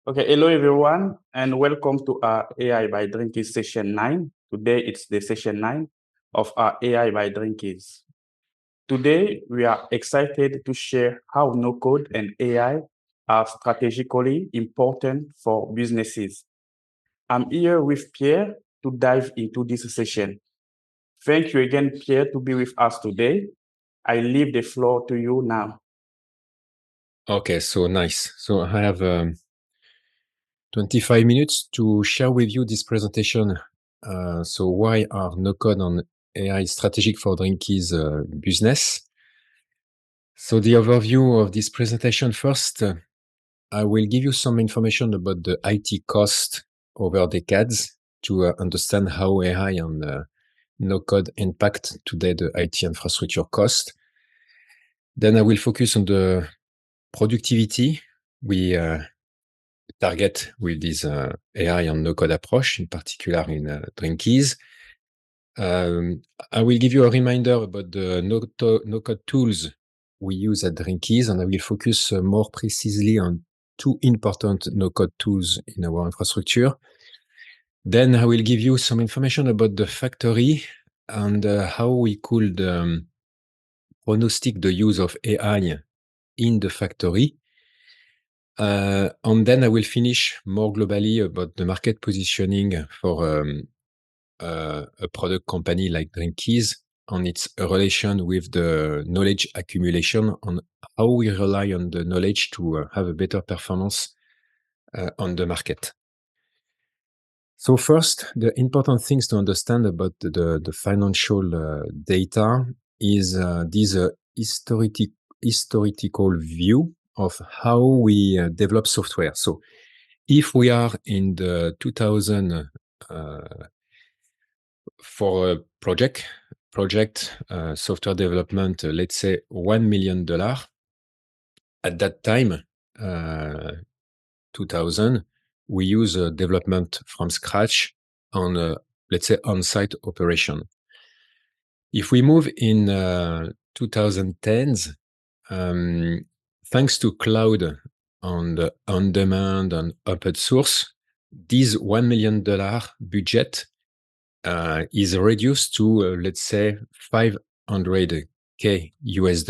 Okay, hello everyone, and welcome to our AI by Drinkizz session 9. Today it's the session 9 of our AI by Drinkizz. Today we are excited to share how NoCode and AI are strategically important for businesses. I'm here with Pierre to dive into this session. Thank you again, Pierre, to be with us today. I leave the floor to you now. Okay, so nice. So I have 25 minutes to share with you this presentation. So why are NoCode and AI strategic for Drinkizz business? So the overview of this presentation first, I will give you some information about the IT cost over decades to understand how AI and NoCode impact today the IT infrastructure cost. Then I will focus on the productivity we target with this AI and no-code approach, in particular in Drinkizz. I will give you a reminder about the no-code tools we use at Drinkizz, and I will focus more precisely on two important no-code tools in our infrastructure. Then I will give you some information about the factory and how we could prognostic the use of AI in the factory. And then I will finish more globally about the market positioning for a product company like Drinkizz on its relation with the knowledge accumulation, on how we rely on the knowledge to have a better performance on the market. So first, the important things to understand about the financial data is this historical view of how we develop software. So if we are in the 2000 for a project software development, let's say $1 million at that time, 2000, we use development from scratch on let's say on-site operation. If we move in 2010s, thanks to cloud and on-demand and open source, this $1 million budget is reduced to, let's say, $500K US.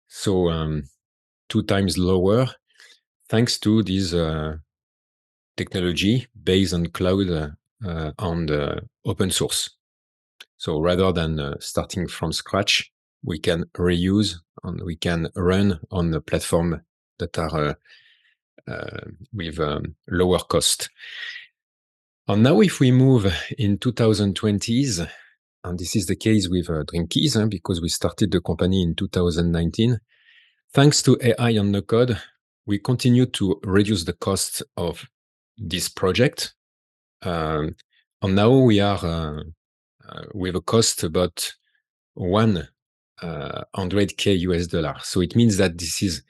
So 2 times lower, thanks to this technology based on cloud and open source. So rather than starting from scratch, we can reuse and we can run on the platform that are with lower cost. And now if we move in 2020s, and this is the case with Drinkizz, because we started the company in 2019, thanks to AI and NoCode, we continue to reduce the cost of this project. And now we are with a cost about $100K US. So it means that this is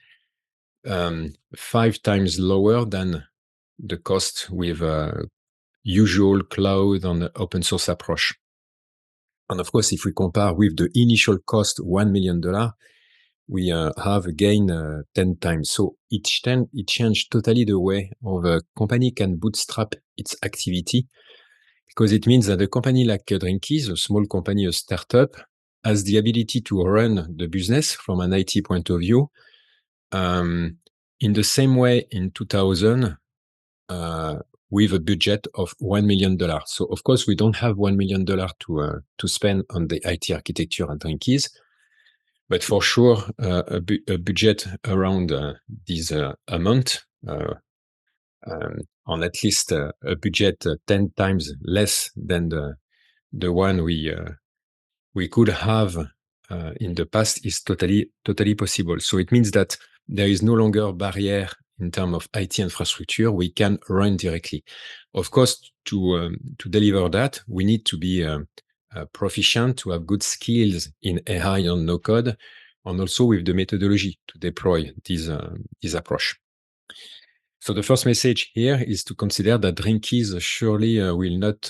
5 times lower than the cost with usual cloud and open source approach. And of course, if we compare with the initial cost, $1 million, we have a gain 10 times. So it changed totally the way of a company can bootstrap its activity, because it means that a company like Drinkizz, a small company, a startup, has the ability to run the business from an IT point of view in the same way in 2000 with a budget of $1 million. So of course, we don't have $1 million to spend on the IT architecture at Drinkizz, but for sure, a budget around this amount, on at least a budget 10 times less than the one we could have in the past, is totally possible. So it means that there is no longer a barrier in terms of IT infrastructure. We can run directly. Of course, to deliver that, we need to be proficient, to have good skills in AI and NoCode, and also with the methodology to deploy this approach. So the first message here is to consider that Drinkizz surely will not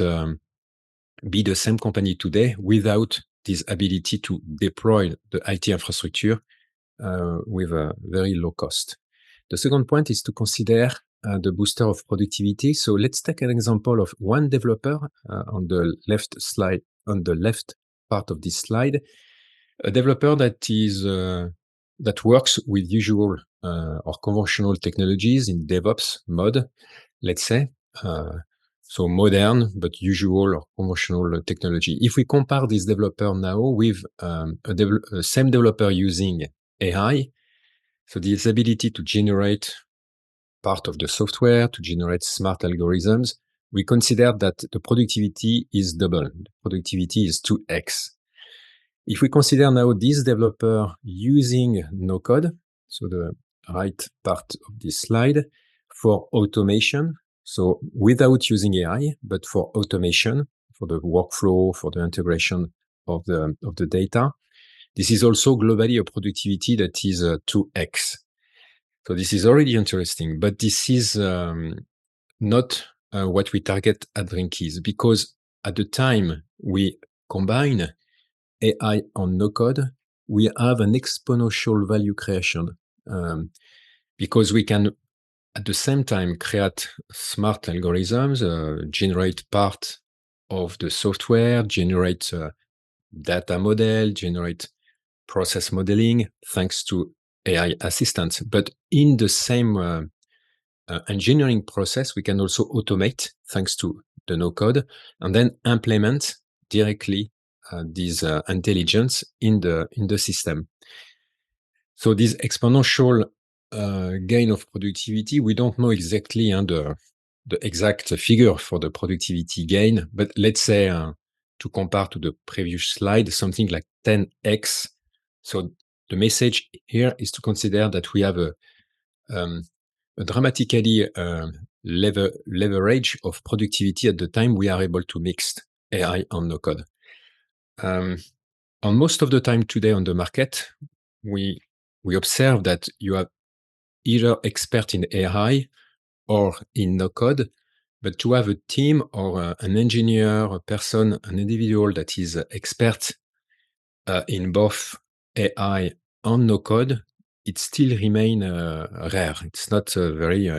be the same company today without this ability to deploy the IT infrastructure with a very low cost. The second point is to consider the booster of productivity. So let's take an example of one developer on the left slide, on the left part of this slide, a developer that is that works with usual or conventional technologies in DevOps mode, let's say. So modern but usual or conventional technology. If we compare this developer now with a same developer using AI, so this ability to generate part of the software, to generate smart algorithms, we consider that the productivity is double. The productivity is 2x. If we consider now this developer using NoCode, so the right part of this slide, for automation, so without using AI, but for automation, for the workflow, for the integration of the data, this is also globally a productivity that is 2x. So this is already interesting, but this is not what we target at Drinkizz, because at the time we combine AI on NoCode, we have an exponential value creation because we can at the same time create smart algorithms, generate part of the software, generate data model, generate process modeling thanks to AI assistants. But in the same engineering process, we can also automate thanks to the no-code and then implement directly this intelligence in the system. So this exponential gain of productivity, we don't know exactly the exact figure for the productivity gain, but let's say to compare to the previous slide, something like 10x. So the message here is to consider that we have a dramatically leverage of productivity at the time we are able to mix AI and no code. On most of the time today on the market, we observe that you are either expert in AI or in no code, but to have a team or an engineer, a person, an individual that is expert in both AI and no code, it still remains rare. It's not very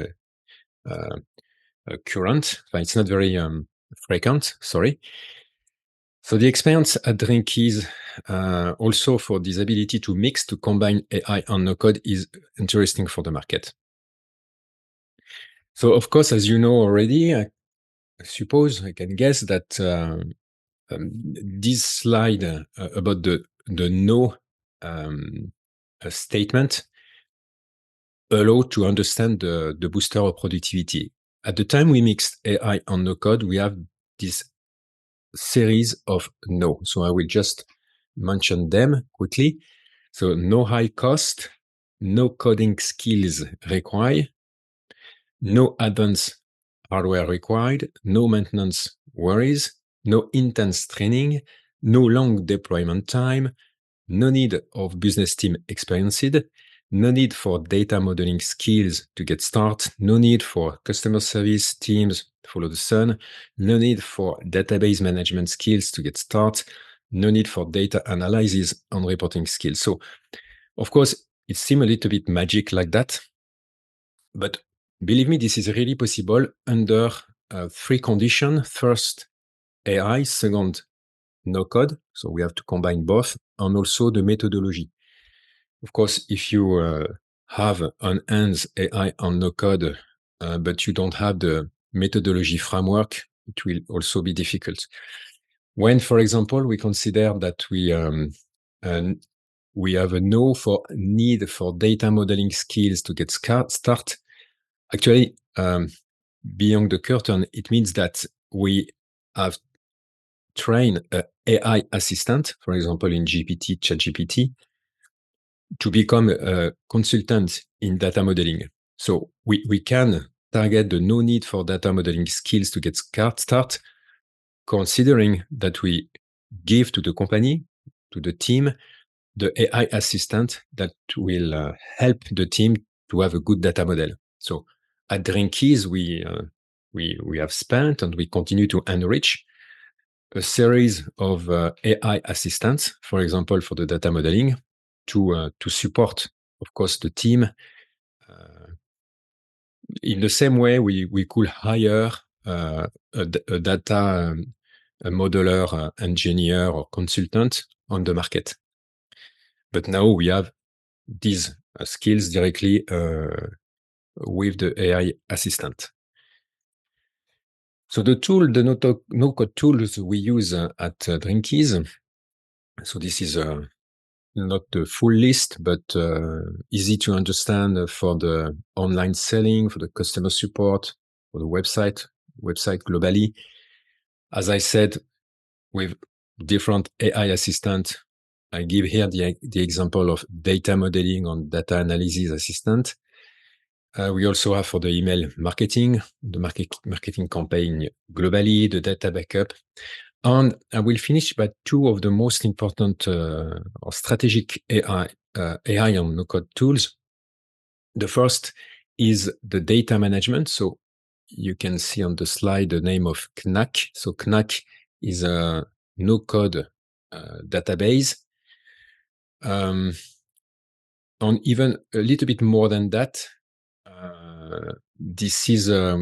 current. It's not very frequent. Sorry. So the experience at Drinkizz also for this ability to mix, to combine AI and no code is interesting for the market. So of course, as you know already, I suppose I can guess that this slide about the no statement allow to understand the booster of productivity. At the time we mixed AI and no code, we have this series of no. So I will just mention them quickly. So no high cost, no coding skills required, no advanced hardware required, no maintenance worries, no intense training, no long deployment time, no need of business team experienced, no need for data modeling skills to get started, no need for customer service teams to follow the sun, no need for database management skills to get started, no need for data analysis and reporting skills. So, of course, it seems a little bit magic like that, but believe me, this is really possible under three conditions. First, AI. Second, no code. So we have to combine both, and also the methodology. Of course, if you have on hands AI and no code, but you don't have the methodology framework, it will also be difficult. When, for example, we consider that we have a no for need for data modeling skills to get started, actually, beyond the curtain, it means that we have trained an AI assistant, for example, in GPT, ChatGPT, to become a consultant in data modeling. So we can target the no need for data modeling skills to get started, considering that we give to the company, to the team, the AI assistant that will help the team to have a good data model. So at Drinkizz, we have spent and we continue to enrich a series of AI assistants, for example, for the data modeling, to support, of course, the team in the same way, we could hire a data a modeler, engineer, or consultant on the market. But now we have these skills directly with the AI assistant. So the no-code tools we use at Drinkizz. So this is not the full list, but easy to understand for the online selling, for the customer support, for the website globally. As I said, with different AI assistant, I give here the example of data modeling on data analysis assistant. We also have for the email marketing, the marketing campaign globally, the data backup. And I will finish by two of the most important or strategic AI on no-code tools. The first is the data management. So you can see on the slide the name of O.N.E. So O.N.E is a no-code database. And even a little bit more than that, this is a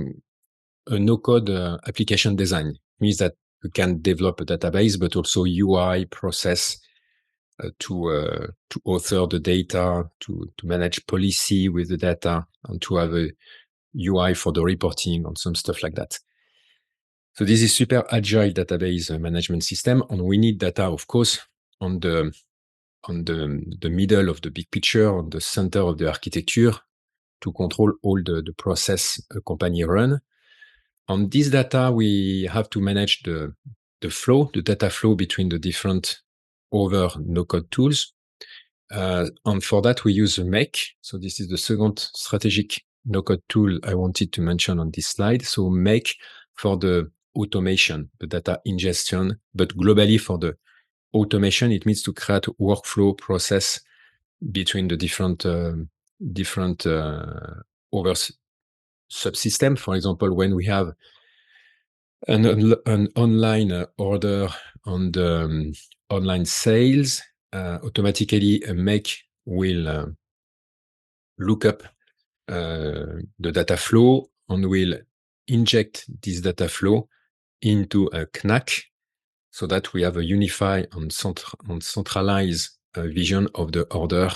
no-code application design. It means that you can develop a database, but also UI process to author the data, to manage policy with the data, and to have a UI for the reporting and some stuff like that. So this is super agile database management system, and we need data, of course, on the middle of the big picture, on the center of the architecture, to control all the process a company run. On this data, we have to manage the data flow between the different other no-code tools. And for that, we use Make. So this is the second strategic no-code tool I wanted to mention on this slide. So Make for the automation, the data ingestion, but globally for the automation, it means to create workflow process between the different over subsystem. For example, when we have an online order on the online sales, automatically a Make will look up the data flow and will inject this data flow into a O.N.E so that we have a unified and centralized vision of the order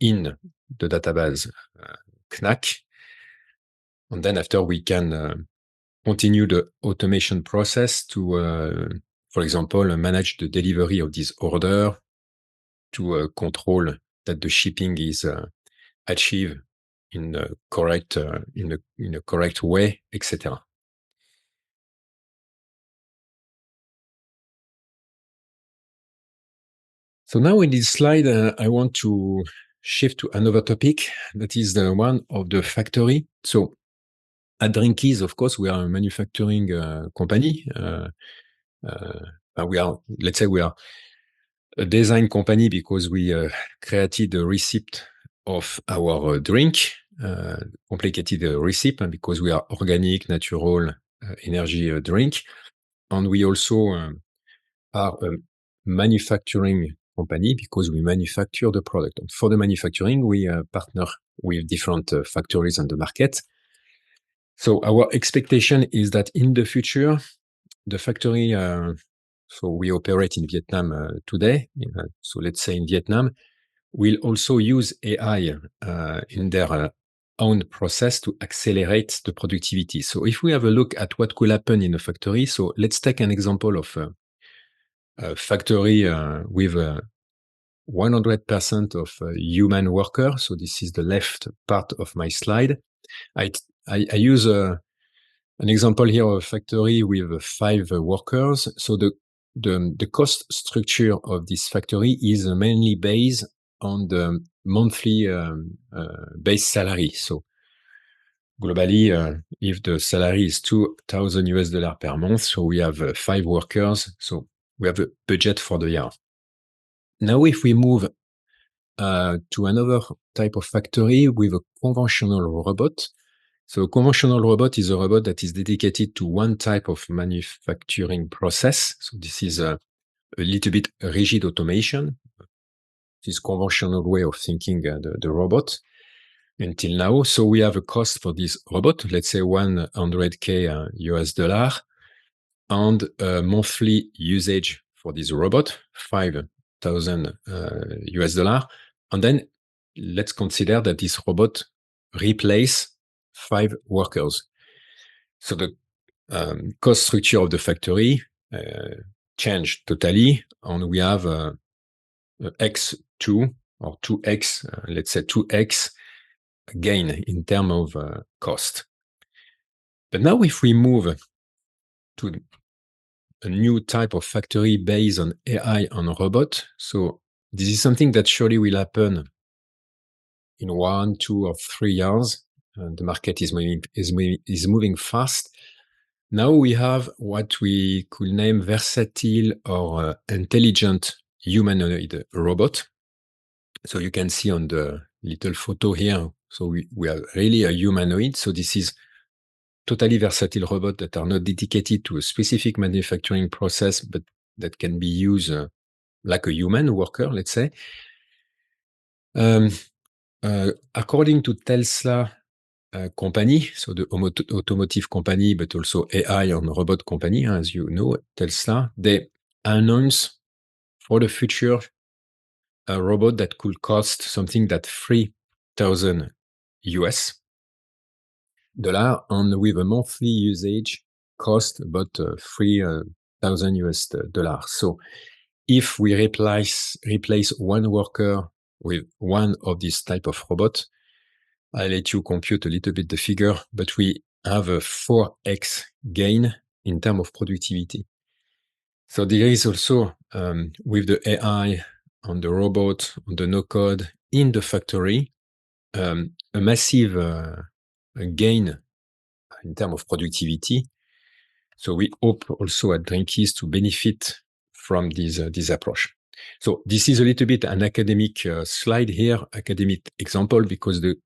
in the database O.N.E. And then after we can continue the automation process to, for example, manage the delivery of this order, to control that the shipping is achieved in a correct way, etc. So now in this slide, I want to shift to another topic, that is the one of the factory. So at Drinkizz, of course, we are a manufacturing company. We are a design company because we created a recipe of our drink, complicated recipe, because we are organic, natural energy drink. And we also are a manufacturing company because we manufacture the product. And for the manufacturing, we partner with different factories on the market. So our expectation is that in the future, the factory, so we operate in Vietnam today, so let's say in Vietnam, will also use AI in their own process to accelerate the productivity. So if we have a look at what could happen in a factory, so let's take an example of a factory with 100% of human workers. So this is the left part of my slide. I use an example here of a factory with 5 workers. So the cost structure of this factory is mainly based on the monthly base salary. So globally, if the salary is $2,000 per month, so we have 5 workers, so we have a budget for the year. Now, if we move to another type of factory with a conventional robot. So a conventional robot is a robot that is dedicated to one type of manufacturing process. So this is a little bit rigid automation, this conventional way of thinking the robot. until now. So we have a cost for this robot, let's say $100K US dollar, and a monthly usage for this robot, 5,000 US dollar. And then let's consider that this robot replace 5 workers. So the cost structure of the factory changed totally, and we have X2 or 2X, let's say 2X gain in terms of cost. But now if we move to a new type of factory based on AI and robot, so this is something that surely will happen in 1, 2, or 3 years. The market is moving fast. Now we have what we could name versatile or intelligent humanoid robot. So you can see on the little photo here, so we are really a humanoid. So this is totally versatile robots that are not dedicated to a specific manufacturing process, but that can be used like a human worker, let's say. According to Tesla company, so the automotive company, but also AI and robot company, as you know, Tesla, they announce for the future a robot that could cost something that 3,000 US dollar, and with a monthly usage cost about 3,000 US dollars. So if we replace one worker with one of these type of robot, I'll let you compute a little bit the figure, but we have a 4x gain in terms of productivity. So there is also, with the AI on the robot, on the NoCode in the factory, a massive gain in terms of productivity. So we hope also at Drinkizz to benefit from this approach. So this is a little bit an academic slide here, academic example, because the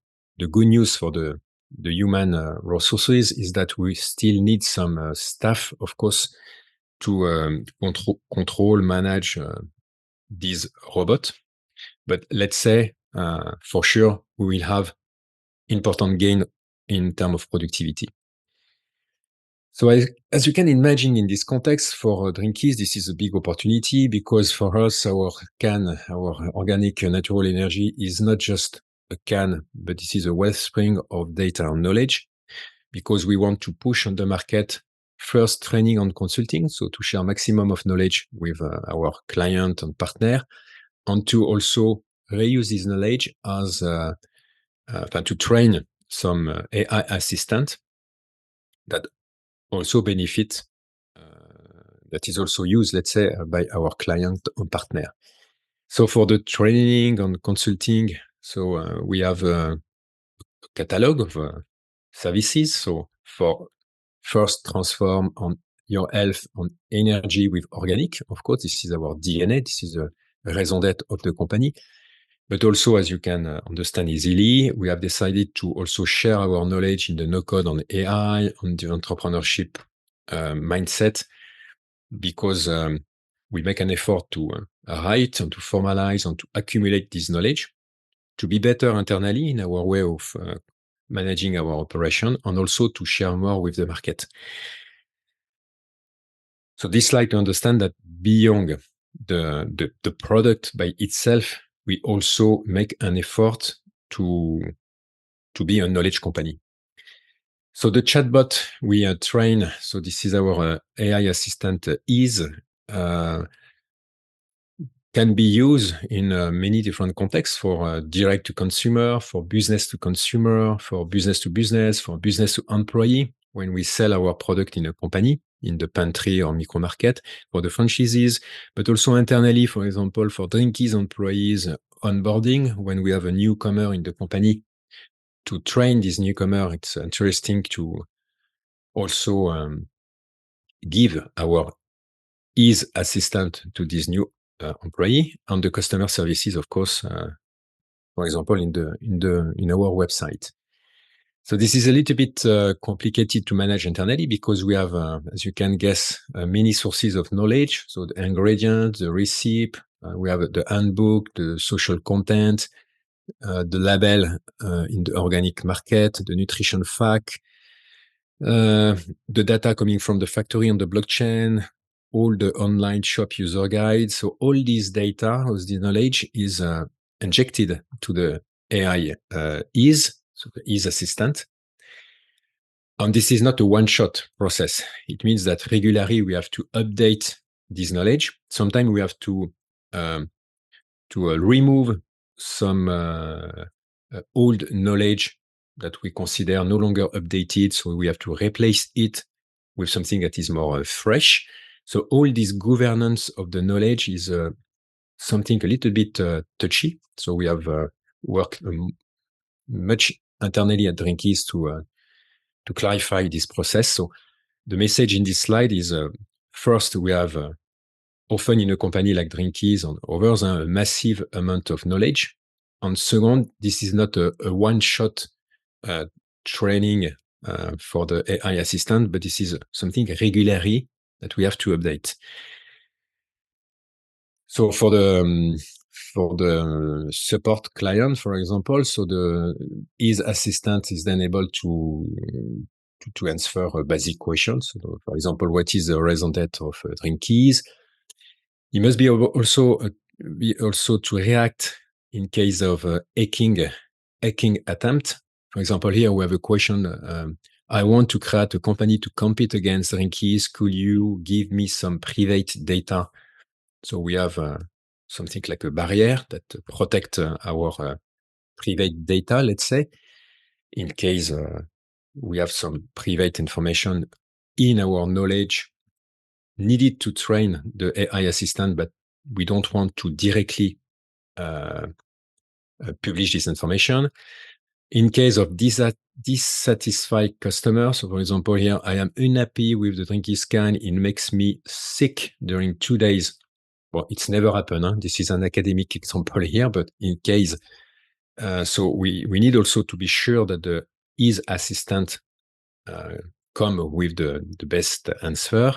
good news for the human resources is that we still need some staff, of course, to control, manage these robots. But let's say for sure we will have important gain in terms of productivity. So as you can imagine in this context, for Drinkizz, this is a big opportunity because for us, our can, our organic natural energy is not just a can, but this is a wellspring of data and knowledge, because we want to push on the market first training and consulting, so to share maximum of knowledge with our client and partner, and to also reuse this knowledge as to train some AI assistant that also benefit, that is also used, let's say, by our client and partner. So for the training and consulting, so we have a catalog of services. So for first transform on your health and energy with organic, of course, this is our DNA. This is a raison d'être of the company. But also, as you can understand easily, we have decided to also share our knowledge in the no-code on AI, on the entrepreneurship mindset, because we make an effort to write and to formalize and to accumulate this knowledge to be better internally in our way of managing our operation, and also to share more with the market. So this slide to understand that beyond the product by itself, we also make an effort to be a knowledge company. So the chatbot we train, so this is our AI assistant Ease, can be used in many different contexts, for direct to consumer, for business to consumer, for business to business, for business to employee, when we sell our product in a company, in the pantry or micro market, for the franchises, but also internally, for example, for Drinkizz employees onboarding, when we have a newcomer in the company. To train this newcomer, it's interesting to also give our Ease assistant to this new employee, and the customer services, of course, for example, in our website. So this is a little bit complicated to manage internally, because we have, as you can guess, many sources of knowledge. So the ingredients, the recipe, we have the handbook, the social content, the label in the organic market, the nutrition fact, the data coming from the factory on the blockchain, all the online shop user guides. So all these data, all this knowledge is injected to the AI so the Ease assistant. And this is not a one-shot process. It means that regularly we have to update this knowledge. Sometimes we have to remove some old knowledge that we consider no longer updated. So we have to replace it with something that is more fresh. So all this governance of the knowledge is something a little bit touchy. So we have worked much internally at Drinkizz to clarify this process. So the message in this slide is first, we have often in a company like Drinkizz and others, a massive amount of knowledge. And second, this is not a one-shot training for the AI assistant, but this is something regularly that we have to update. So for the support client, for example, so the Ease assistant is then able to answer basic questions. So for example, what is the raison d'être of Drinkizz? He must be also to react in case of hacking attempt. For example, here we have a question. I want to create a company to compete against Drinkizz. Could you give me some private data? So we have something like a barrier that protect our private data, let's say, in case we have some private information in our knowledge needed to train the AI assistant, but we don't want to directly publish this information. In case of dissatisfied customers, so for example, here, I am unhappy with the Drinkizz scan. It makes me sick during 2 days. Well, it's never happened. Huh? This is an academic example here, but in case, so we need also to be sure that the Ease assistant come with the best answer.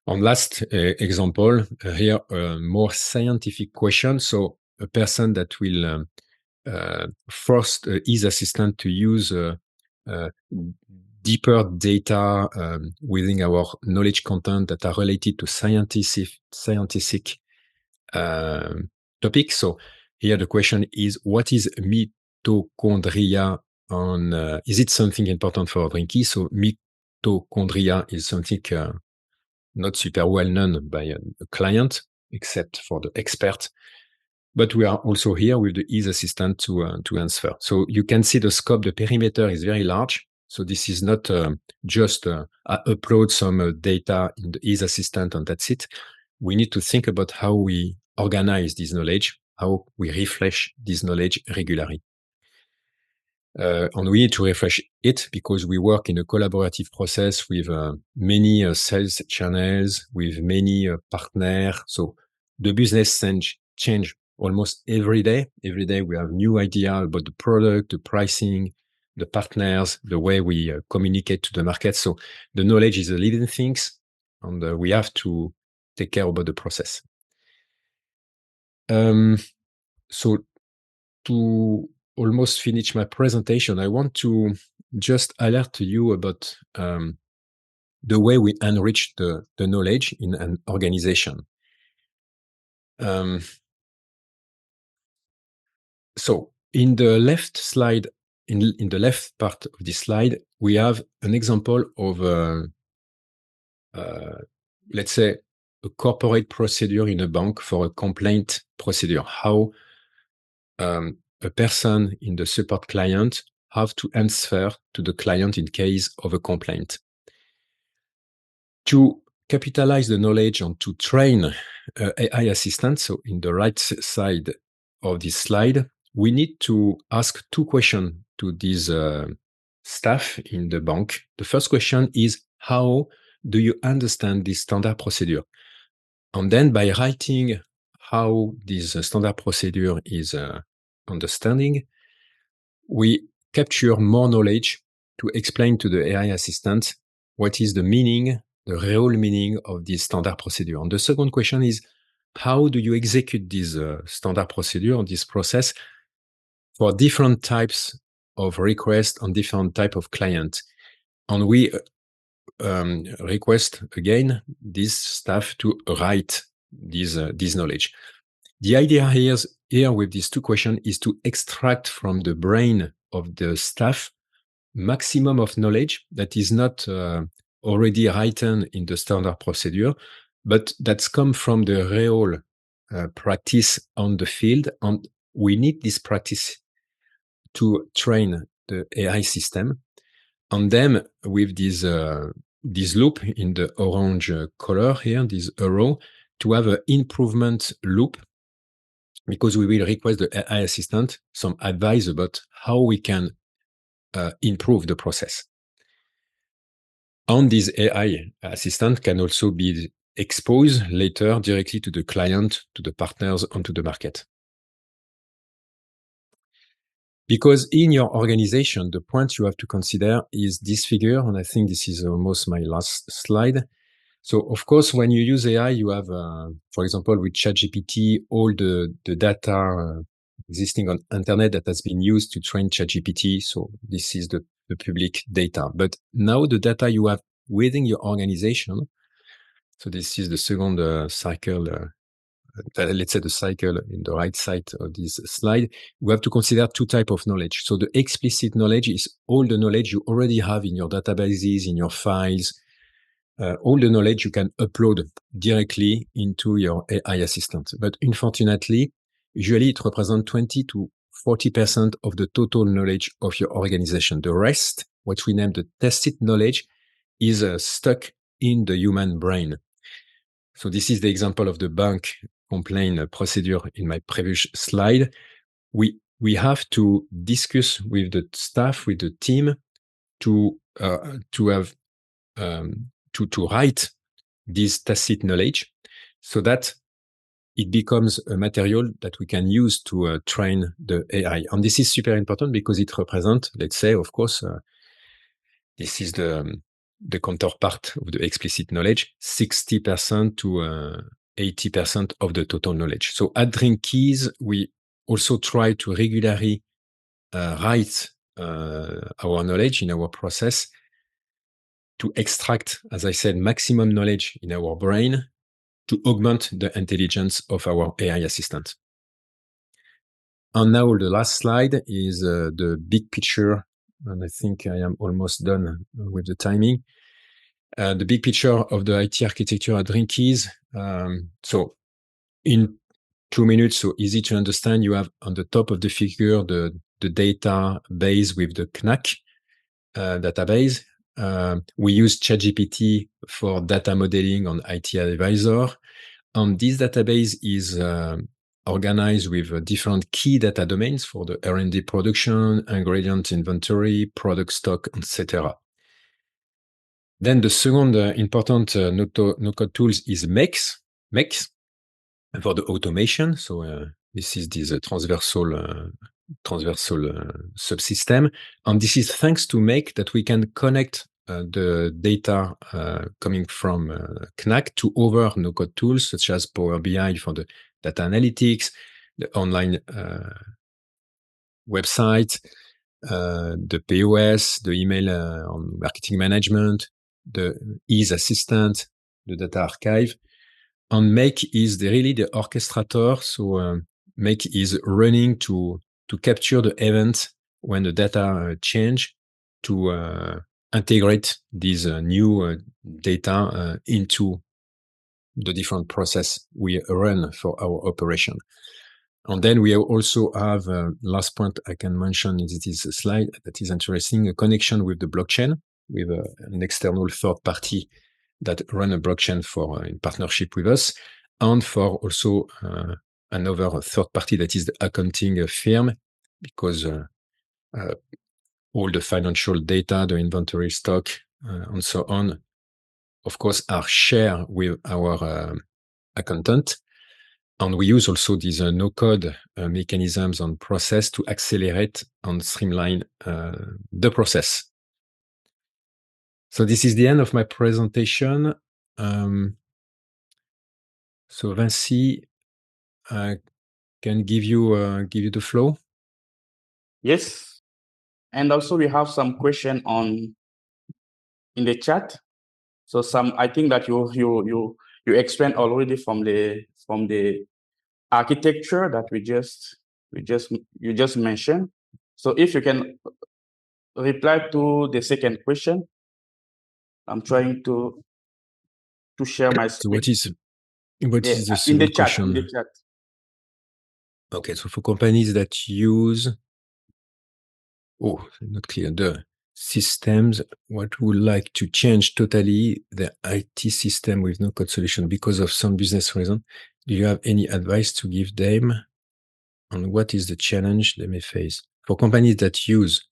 And last example here, a more scientific question. So a person that will force the Ease assistant to use deeper data within our knowledge content that are related to scientific topics. So here the question is, what is mitochondria? And is it something important for Drinkizz? So mitochondria is something not super well known by a client, except for the expert. But we are also here with the Ease assistant to answer. So you can see the scope, the perimeter is very large. So this is not just I upload some data in the Ease assistant and that's it. We need to think about how we organize this knowledge, how we refresh this knowledge regularly. And we need to refresh it because we work in a collaborative process with many sales channels, with many partners. So the business change almost every day. Every day we have new idea about the product, the pricing, the partners, the way we communicate to the market. So the knowledge is a living thing, and we have to take care about the process. So to almost finish my presentation, I want to just alert you about the way we enrich the knowledge in an organization. So in the left slide, in the left part of this slide, we have an example of, let's say, a corporate procedure in a bank for a complaint procedure. How a person in the support client have to answer to the client in case of a complaint. To capitalize the knowledge and to train AI assistants, so in the right side of this slide, we need to ask 2 questions to these staff in the bank. The first question is, how do you understand this standard procedure? And then by writing how this standard procedure is understanding, we capture more knowledge to explain to the AI assistant what is the meaning, the real meaning of this standard procedure. And the second question is, how do you execute this standard procedure, this process, for different types of requests on different type of client. And we request again this staff to write this knowledge. The idea here with these two questions is to extract from the brain of the staff maximum of knowledge that is not already written in the standard procedure, but that's come from the real practice on the field. And we need this practice to train the AI system. And then with this loop in the orange color here, this arrow, to have an improvement loop, because we will request the AI assistant some advice about how we can improve the process. And this AI assistant can also be exposed later directly to the client, to the partners, and to the market. Because in your organization, the point you have to consider is this figure, and I think this is almost my last slide. So, of course, when you use AI, you have, for example, with ChatGPT, all the data existing on internet that has been used to train ChatGPT. So this is the public data. But now the data you have within your organization, so this is the second cycle, let's say the cycle in the right side of this slide, we have to consider two types of knowledge. So the explicit knowledge is all the knowledge you already have in your databases, in your files, all the knowledge you can upload directly into your AI assistant. But unfortunately, usually it represents 20 to 40% of the total knowledge of your organization. The rest, what we name the tacit knowledge, is stuck in the human brain. So this is the example of the bank complaint procedure in my previous slide. We have to discuss with the staff, with the team, to have to write this tacit knowledge so that it becomes a material that we can use to train the AI. And this is super important because it represents, let's say, of course, this is the counterpart of the explicit knowledge, 60% to 80% of the total knowledge. So at Drinkizz, we also try to regularly write our knowledge in our process to extract, as I said, maximum knowledge in our brain to augment the intelligence of our AI assistant. And now the last slide is the big picture, and I think I am almost done with the timing. The big picture of the IT architecture at Drinkizz. So in 2 minutes, so easy to understand, you have on the top of the figure the database with the O.N.E database. We use ChatGPT for data modeling on IT Advisor. And this database is organized with different key data domains for the R&D production, ingredient inventory, product stock, etc. Then the second important no-code tools is MEX for the automation. So this is this transversal subsystem. And this is thanks to MEC that we can connect the data coming from O.N.E to other no-code tools, such as Power BI for the data analytics, the online website, the POS, the email on marketing management, the Ease Assistant, the data archive. And Make is really the orchestrator. So Make is running to capture the events when the data change, to integrate these new data into the different process we run for our operation. And then we also have, last point I can mention is this slide that is interesting, a connection with the blockchain, with an external third party that run a blockchain for in partnership with us, and for also another third party that is the accounting firm, because all the financial data, the inventory stock, and so on, of course, are shared with our accountant. And we use also these no-code mechanisms and process to accelerate and streamline the process. So this is the end of my presentation. So Vinci, I can give you the flow. Yes. And also we have some question in the chat. So I think that you explained already from the architecture that you just mentioned. So if you can reply to the second question, I'm trying to share my So screen. what Yeah, is the in the second chat, question? in the chat. Okay, so for companies that use, not clear, the systems, what would like to change totally the IT system with no code solution because of some business reason, do you have any advice to give them on what is the challenge they may face? For companies that use,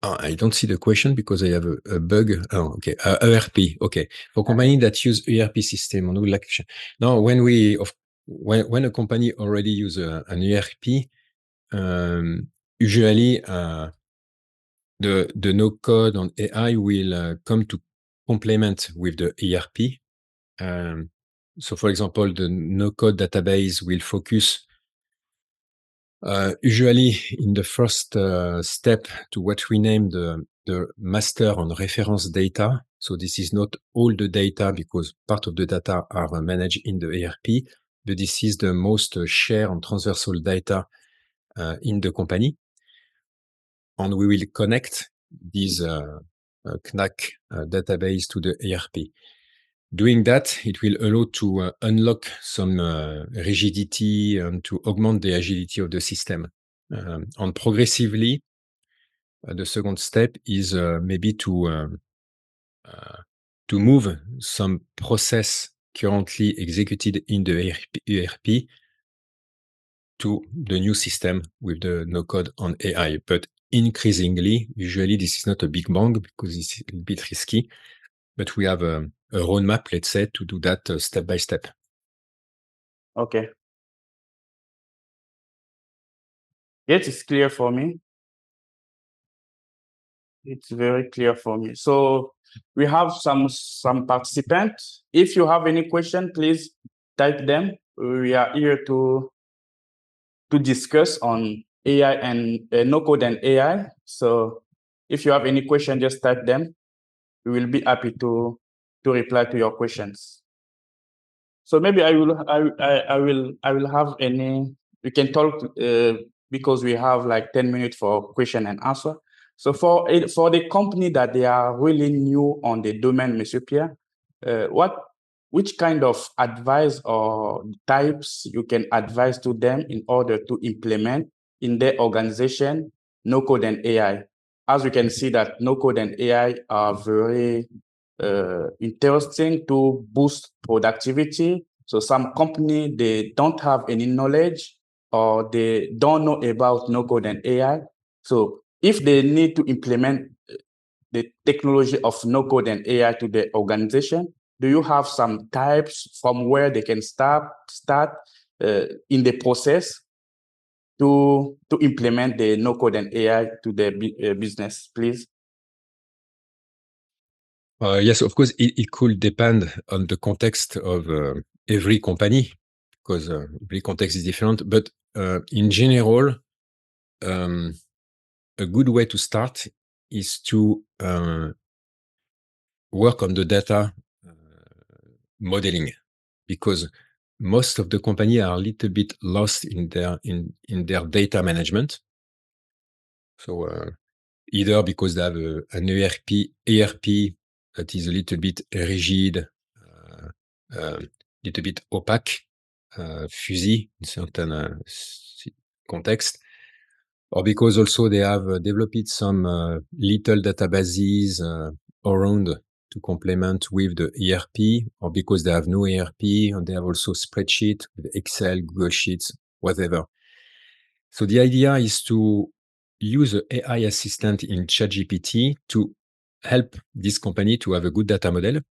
I don't see the question because I have a bug. Oh, okay, ERP. Okay, for companies that use ERP system, on would like now when a company already use an ERP, usually the no code on AI will come to complement with the ERP. So, for example, the no code database will focus usually in the first step to what we name the master on reference data. So this is not all the data because part of the data are managed in the ERP, but this is the most share on transversal data in the company. And we will connect these Knack database to the ERP. Doing that, it will allow to unlock some rigidity and to augment the agility of the system. And progressively, the second step is maybe to move some process currently executed in the ERP to the new system with the no code on AI. But increasingly, usually this is not a big bang because it's a bit risky, but we have a roadmap, let's say, to do that step by step. Okay. Yes, it's clear for me. It's very clear for me. So we have some participants. If you have any question, please type them. We are here to discuss on AI and no code and AI. So if you have any question, just type them. We will be happy to reply to your questions. So maybe I will have any. We can talk because we have like 10 minutes for question and answer. So for the company that they are really new on the domain, Monsieur Pierre, which kind of advice or types you can advise to them in order to implement in their organization no code and AI? As we can see that no code and AI are very interesting to boost productivity. So some company, they don't have any knowledge or they don't know about no code and AI. So if they need to implement the technology of no code and AI to the organization, do you have some types from where they can start in the process to implement the no code and AI to their business, please? Yes, of course, it could depend on the context of every company because every context is different. But in general, a good way to start is to work on the data modeling because most of the company are a little bit lost in their data management. So either because they have an ERP that is a little bit rigid, little bit opaque, fuzzy in certain context, or because also they have developed some little databases around to complement with the ERP, or because they have no ERP and they have also spreadsheet with Excel, Google Sheets, whatever. So the idea is to use an AI assistant in ChatGPT to help this company to have a good data model.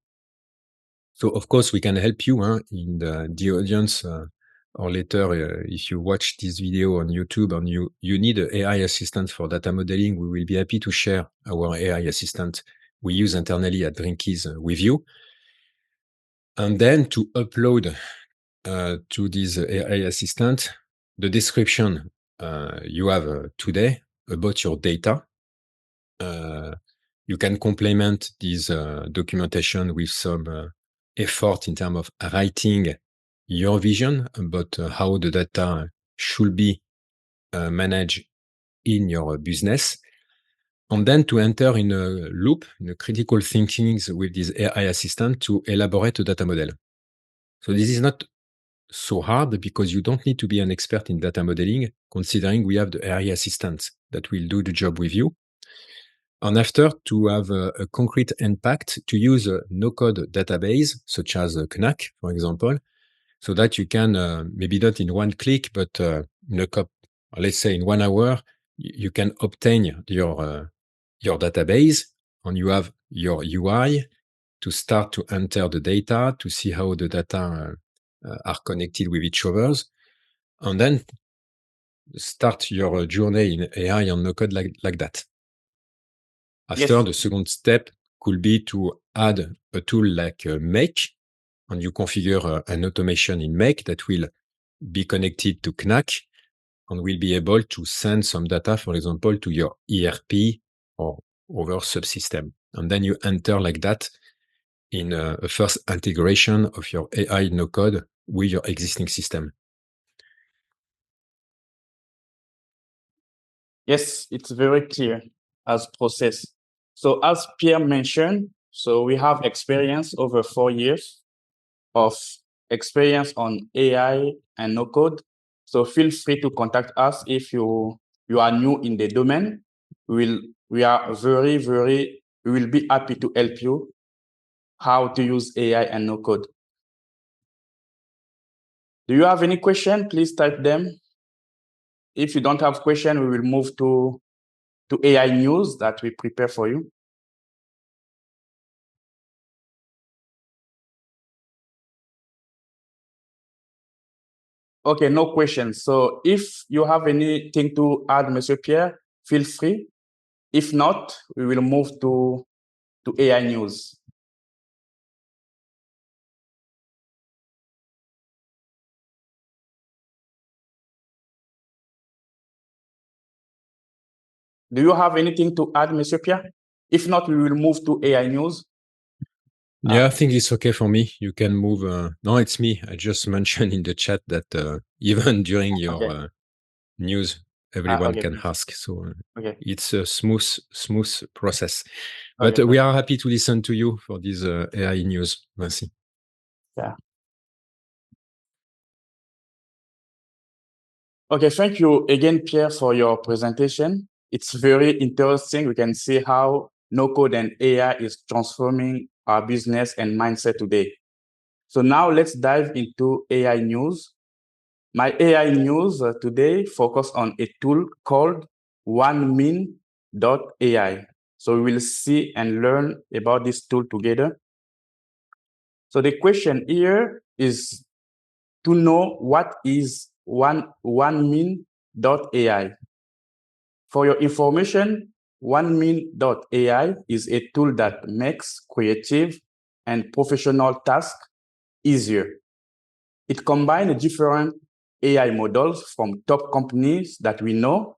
So of course we can help you in the audience or later if you watch this video on YouTube and you need an AI assistant for data modeling, we will be happy to share our AI assistant we use internally at Drinkizz with you. And then to upload to this AI assistant the description you have today about your data. You can complement this documentation with some effort in terms of writing your vision about how the data should be managed in your business. And then to enter in a loop, in a critical thinking with this AI assistant to elaborate a data model. So this is not so hard because you don't need to be an expert in data modeling, considering we have the AI assistant that will do the job with you. And after, to have a concrete impact, to use a NoCode database, such as O.N.E, for example, so that you can, maybe not in one click, but let's say in 1 hour, you can obtain your database, and you have your UI to start to enter the data, to see how the data are connected with each other, and then start your journey in AI and NoCode like that. After, the second step could be to add a tool like Make, and you configure an automation in Make that will be connected to O.N.E and will be able to send some data, for example, to your ERP or other subsystem. And then you enter like that in a first integration of your AI NoCode with your existing system. Yes, it's very clear as process. So as Pierre mentioned, so we have experience over 4 years of experience on AI and no code. So feel free to contact us if you are new in the domain. We will be happy to help you how to use AI and no code. Do you have any question? Please type them. If you don't have question, we will move to AI news that we prepare for you. Okay, no questions. So if you have anything to add, Monsieur Pierre, feel free. If not, we will move to AI news. Do you have anything to add, Monsieur Pierre? If not, we will move to AI news. Yeah, I think it's okay for me. You can move. No, it's me. I just mentioned in the chat that even during your news, everyone can ask. So it's a smooth process. But we are happy to listen to you for this AI news. Merci. Yeah. Okay, thank you again, Pierre, for your presentation. It's very interesting. We can see how no-code and AI is transforming our business and mindset today. So now let's dive into AI news. My AI news today focus on a tool called O.N.E. So we will see and learn about this tool together. So the question here is to know what is O.N.E. For your information, O.N.E. is a tool that makes creative and professional tasks easier. It combines different AI models from top companies that we know.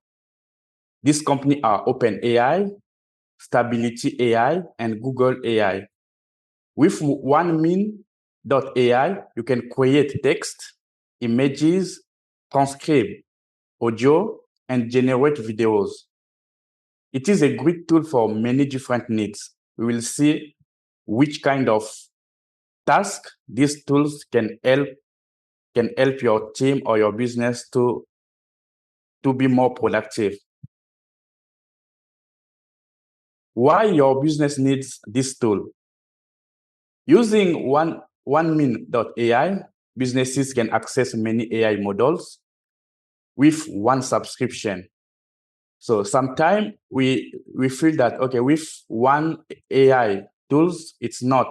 These companies are OpenAI, Stability AI, and Google AI. With O.N.E, you can create text, images, transcribe audio, and generate videos. It is a great tool for many different needs. We will see which kind of task these tools can help your team or your business to be more productive. Why your business needs this tool? Using O.N.E, businesses can access many AI models with one subscription. So sometimes we feel that, okay, with one AI tools, it's not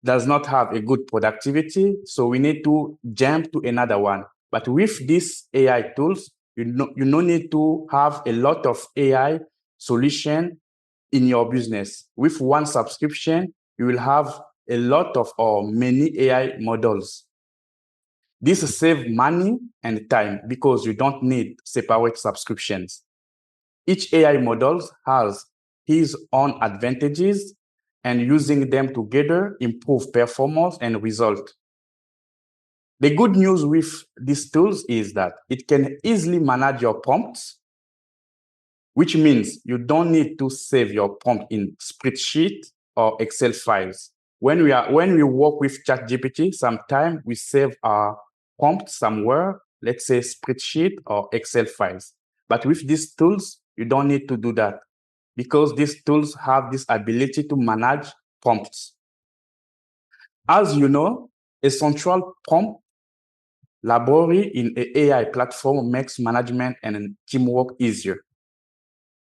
does not have a good productivity, so we need to jump to another one. But with these AI tools, you no need to have a lot of AI solution in your business. With one subscription, you will have a lot of or many AI models. This saves money and time because you don't need separate subscriptions. Each AI model has his own advantages, and using them together improve performance and result. The good news with these tools is that it can easily manage your prompts, which means you don't need to save your prompt in spreadsheet or Excel files. When we work with ChatGPT, sometimes we save our prompt somewhere, let's say spreadsheet or Excel files. But with these tools, you don't need to do that because these tools have this ability to manage prompts. As you know, a central prompt library in an AI platform makes management and teamwork easier.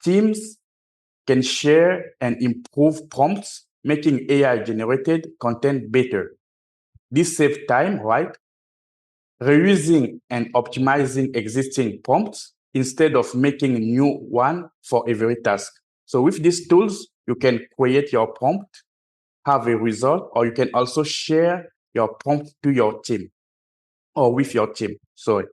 Teams can share and improve prompts, making AI-generated content better. This saves time, right? Reusing and optimizing existing prompts instead of making new one for every task. So with these tools, you can create your prompt, have a result, or you can also share your prompt to your team or with your team. Sorry.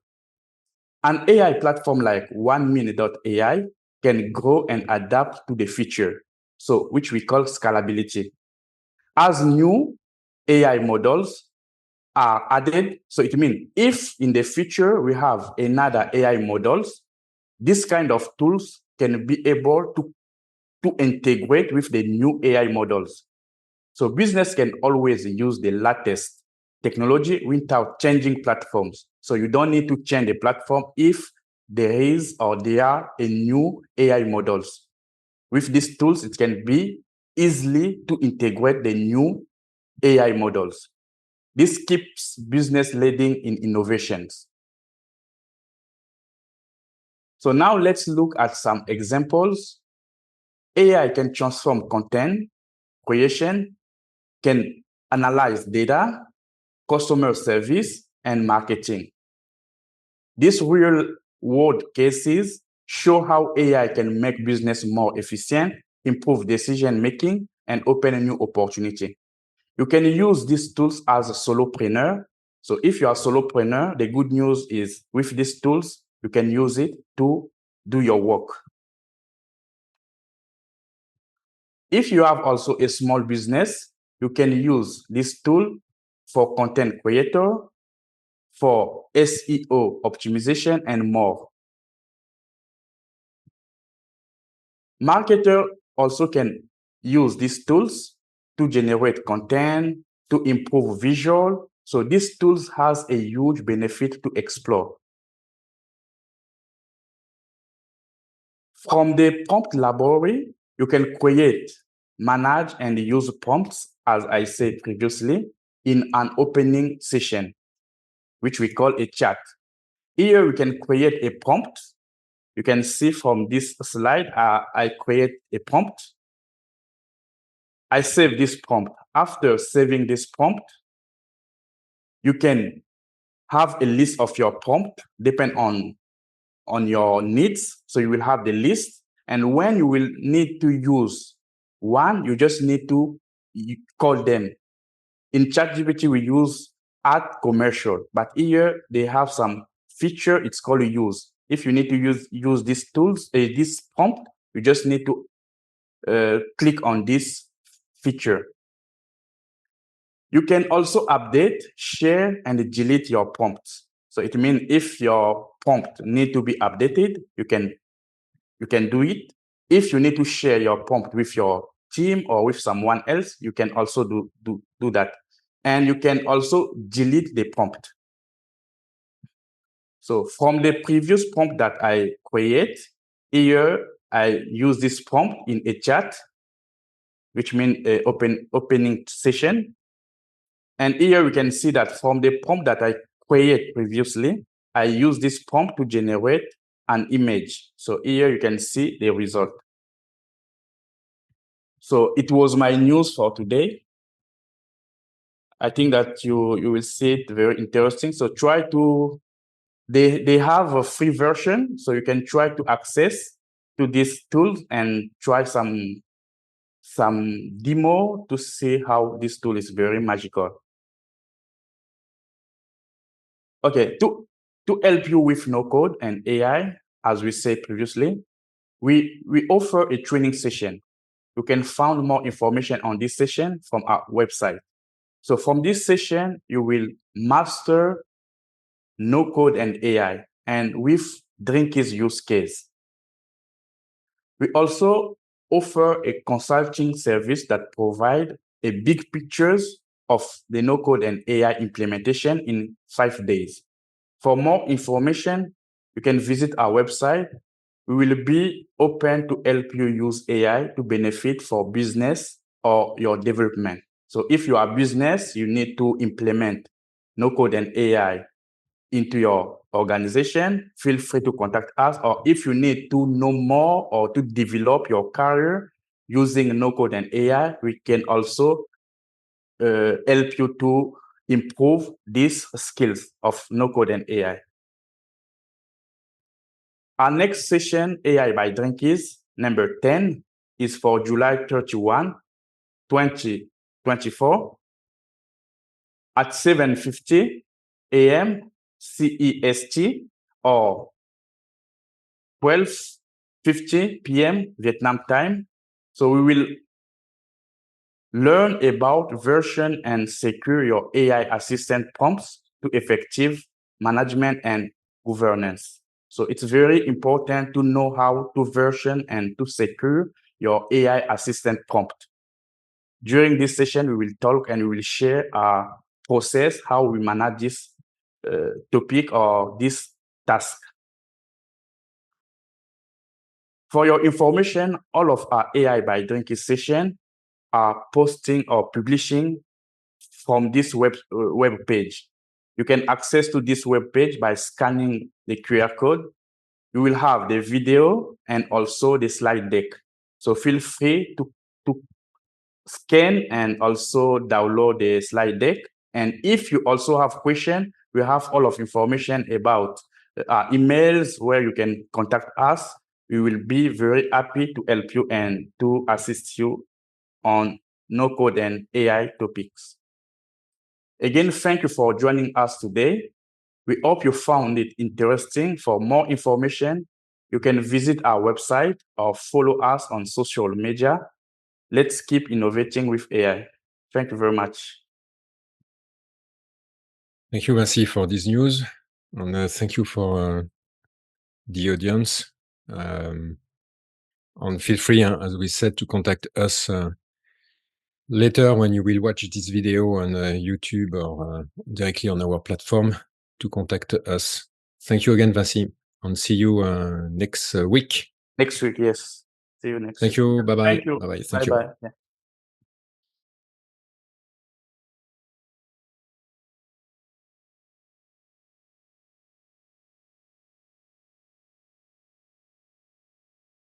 An AI platform like O.N.E can grow and adapt to the future, so which we call scalability. As new AI models are added, so it means if in the future we have another AI models, this kind of tools can be able to integrate with the new AI models. So business can always use the latest technology without changing platforms. So you don't need to change the platform if there is or there are a new AI models. With these tools, it can be easily to integrate the new AI models. This keeps business leading in innovations. So now let's look at some examples. AI can transform content creation, can analyze data, customer service, and marketing. These real-world cases show how AI can make business more efficient, improve decision-making, and open a new opportunity. You can use these tools as a solopreneur. So if you are a solopreneur, the good news is with these tools, you can use it to do your work. If you have also a small business, you can use this tool for content creator, for SEO optimization, and more. Marketer also can use these tools to generate content, to improve visual. So these tools has a huge benefit to explore. From the prompt library, you can create, manage, and use prompts, as I said previously, in an opening session, which we call a chat. Here we can create a prompt. You can see from this slide, I create a prompt. I save this prompt. After saving this prompt, you can have a list of your prompt depend on your needs. So you will have the list. And when you will need to use one, you just need to call them. In ChatGPT, we use add commercial, but here they have some feature, it's called use. If you need to use these tools, this prompt, you just need to click on this feature. You can also update, share, and delete your prompts. So it means if your prompt need to be updated, you can do it. If you need to share your prompt with your team or with someone else, you can also do that. And you can also delete the prompt. So from the previous prompt that I create, here I use this prompt in a chat, which means opening session. And here we can see that from the prompt that I created previously, I use this prompt to generate an image. So here you can see the result. So it was my news for today. I think that you will see it very interesting. So try to, they have a free version, so you can try to access to these tools and try some demo to see how this tool is very magical. Okay, to help you with NoCode and AI, as we said previously, we offer a training session. You can find more information on this session from our website. So from this session, you will master NoCode and AI, and with Drinkizz use case. We also offer a consulting service that provide a big pictures of the NoCode and AI implementation in 5 days. For more information, you can visit our website. We will be open to help you use AI to benefit for business or your development. So if you are business, you need to implement NoCode and AI into your organization, feel free to contact us. Or if you need to know more or to develop your career using NoCode and AI, we can also help you to improve these skills of NoCode and AI. Our next session, AI by Drinkizz, number 10, is for July 31, 2024 at 7:50 a.m. CEST or 12:50 p.m. Vietnam time. So we will learn about version and secure your AI assistant prompts to effective management and governance. So it's very important to know how to version and to secure your AI assistant prompt. During this session, we will talk and we will share our process, how we manage this topic or this task. For your information, all of our AI by Drinkizz session are posting or publishing from this web page. You can access to this web page by scanning the QR code. You will have the video and also the slide deck. So feel free to scan and also download the slide deck. And if you also have questions, we have all of information about emails where you can contact us. We will be very happy to help you and to assist you on NoCode and AI topics. Again, thank you for joining us today. We hope you found it interesting. For more information, you can visit our website or follow us on social media. Let's keep innovating with AI. Thank you very much. Thank you, Vinci, for this news. And thank you for the audience. And feel free, as we said, to contact us later when you will watch this video on YouTube or directly on our platform to contact us. Thank you again, Vinci, and see you next week. Next week, yes. See you next Thank week. you. Bye-bye. Thank you. Bye-bye. Thank you. Bye-bye. Yeah.